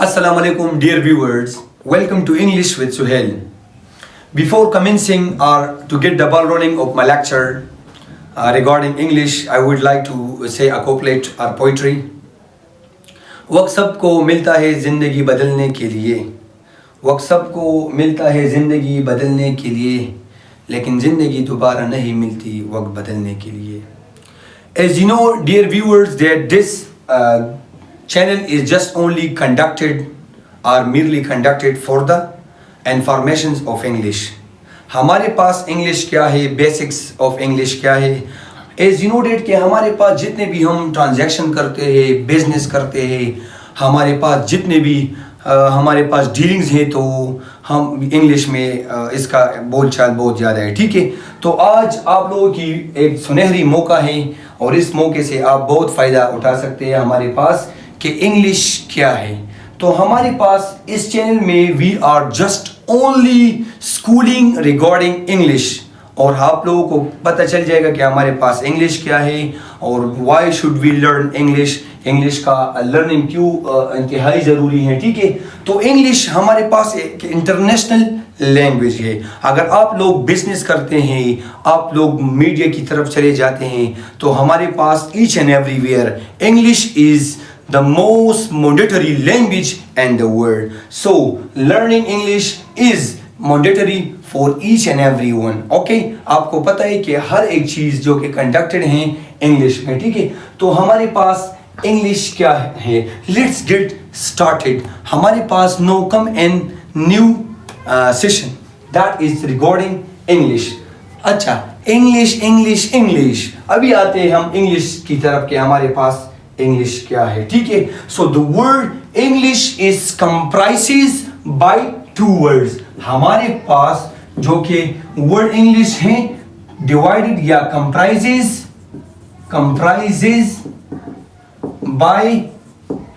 Assalamu alaikum, dear viewers. Welcome to English with Suhail. Before commencing or to get the ball rolling of my lecture regarding English, I would like to say a couplet or poetry. وقت سب کو ملتا ہے زندگی بدلنے کے لیے، وقت سب کو ملتا ہے زندگی بدلنے کے لیے، لیکن زندگی دوبارہ نہیں ملتی وقت بدلنے کے لیے. As you know, dear viewers, that this channel is just only conducted or merely conducted for the informations of English. ہمارے پاس انگلش کیا ہے، بیسکس آف انگلش کیا ہے. ایز یو نو ڈیٹ کہ ہمارے پاس جتنے بھی ہم ٹرانزیکشن کرتے ہیں، بزنس کرتے ہیں، ہمارے پاس جتنے بھی ہمارے پاس ڈیلنگز ہیں، تو ہم انگلش میں اس کا بول چال بہت زیادہ ہے. ٹھیک ہے، تو آج آپ لوگوں کی ایک سنہری موقع ہے اور اس موقع سے آپ بہت فائدہ اٹھا سکتے ہیں ہمارے پاس کہ انگلش کیا ہے. تو ہمارے پاس اس چینل میں we are just only schooling regarding English, اور آپ لوگوں کو پتہ چل جائے گا کہ ہمارے پاس انگلش کیا ہے اور why should we learn English, English کا لرننگ کیوں انتہائی ضروری ہے. ٹھیک ہے، تو انگلش ہمارے پاس ایک انٹرنیشنل لینگویج ہے. اگر آپ لوگ بزنس کرتے ہیں، آپ لوگ میڈیا کی طرف چلے جاتے ہیں، تو ہمارے پاس each and everywhere English is the most mandatory language in the world. So learning English is mandatory for each and every one. Okay, آپ کو پتہ ہے کہ ہر ایک چیز جو کہ کنڈکٹڈ ہیں انگلش میں. ٹھیک ہے، تو ہمارے پاس انگلش کیا ہے. Let's get started. ہمارے پاس now come an new session that is regarding English. اچھا، انگلش انگلش انگلش، ابھی آتے ہیں ہم انگلش کی طرف کہ ہمارے پاس انگلش کیا ہے. ٹھیک ہے، so the word English is comprises by two words. ہمارے پاس جو کہ ورڈ انگلش ہیں ڈیوائڈڈ یا comprises by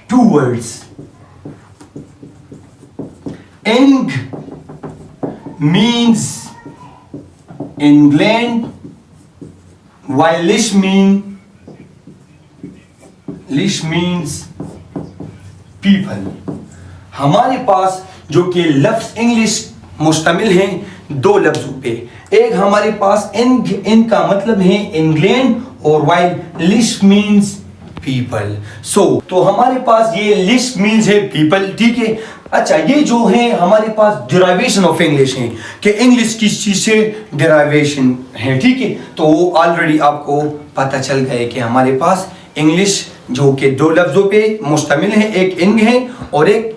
two words. Eng means England, while lish means people. ہمارے پاس جو کہ لفظ انگلش مشتمل ہیں دو لفظوں پہ. ایک ہمارے پاس ان کا مطلب ہے انگلینڈ، اور while lish means people. تو ہمارے پاس یہ lish means ہے people. ٹھیک ہے، اچھا، یہ جو ہے ہمارے پاس ڈیرائیویشن آف انگلش ہیں کہ انگلش کس چیز سے ڈیرائیویشن ہے. ٹھیک ہے، تو وہ آلریڈی آپ کو پتہ چل گئے کہ ہمارے پاس انگلش جو کہ دو لفظوں پہ مشتمل ہے، ایک انگ ہے اور ایک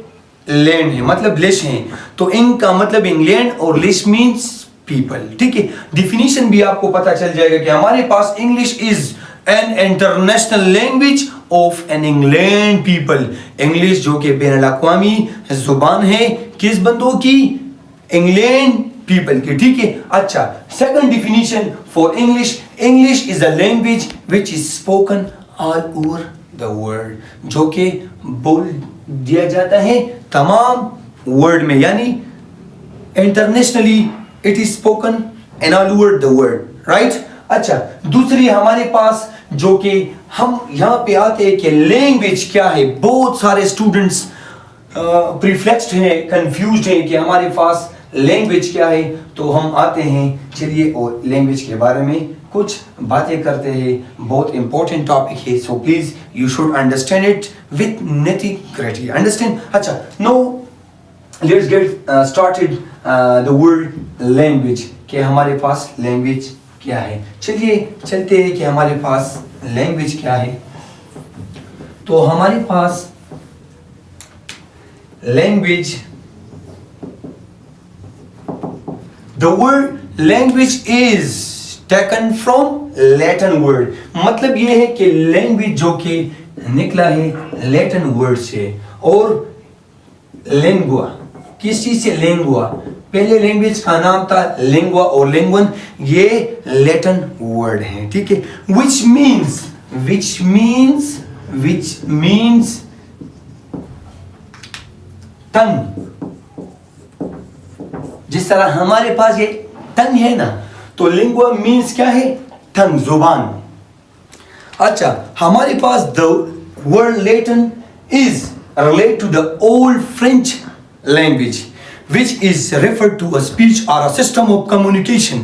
لینڈ ہے، مطلب لش ہے. تو انگ کا مطلب انگلینڈ اور لش مینس پیپل. ٹھیک ہے، ڈیفینیشن بھی آپ کو پتہ چل جائے گا کہ ہمارے پاس English is an international language of an England people. English جو کہ بین الاقوامی زبان ہے کس بندوں کی؟ انگلینڈ پیپل کی. ٹھیک ہے، اچھا، second definition for English, English is a language which is spoken all over the world. جو کہ بول دیا جاتا ہے تمام ورلڈ میں، یعنی internationally it is spoken in all over the world, right? اچھا، دوسری ہمارے پاس جو کہ ہم یہاں پہ آتے ہیں کہ لینگویج کیا ہے. بہت سارے اسٹوڈنٹس پریفلیکسڈ ہیں، کنفیوزڈ ہیں کہ ہمارے پاس لینگویج کیا ہے. تو ہم آتے ہیں، چلیے اور لینگویج کے بارے میں کچھ باتیں کرتے ہیں. بہت امپورٹنٹ ٹاپک ہے، so please you should understand it with nitty gritty. Understand. اچھا، now let's get started the word language کہ ہمارے پاس لینگویج کیا ہے. چلیے چلتے ہیں کہ ہمارے پاس لینگویج کیا ہے. تو ہمارے پاس language, the word language is taken from Latin word. مطلب یہ ہے کہ لینگویج جو کہ نکلا ہے لیٹن ورڈ سے. اور لینگوا کس چیز سے؟ لینگوا. پہلے لینگویج کا نام تھا لینگوا اور لینگون، یہ لیٹن ورڈ ہے. ٹھیک ہے، which means tongue. جس طرح ہمارے پاس یہ ٹنگ ہے نا، تو لینگوا مینس کیا ہے؟ ٹنگ، زبان. اچھا، ہمارے پاس the word Latin is relate to the old French language, which is referred to a speech or a system of communication.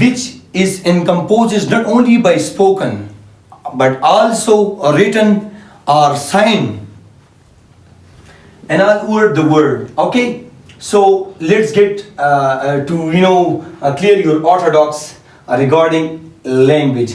which is composed not only by spoken but also written or signed and all over the world. Okay, so let's get to clear your orthodox regarding language.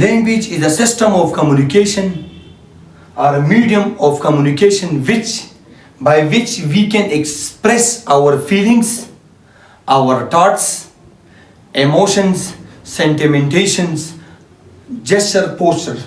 language is a system of communication or a medium of communication by which we can express our feelings, our thoughts, emotions, sentimentations, gesture, postures.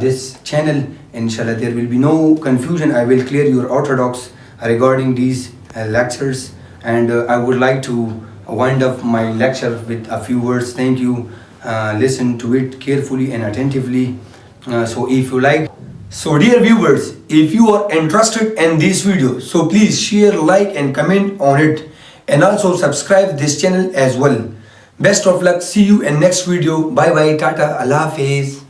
this channel. Inshallah there will be no confusion. I will clear your orthodox regarding these lectures, and I would like to wind up my lecture with a few words. Thank you. Listen to it carefully and attentively. So if you like, so dear viewers, if you are interested in this video, so please share, like and comment on it, and also subscribe this channel as well. Best of luck. See you in next video. Bye bye. Tata. Allah Hafiz.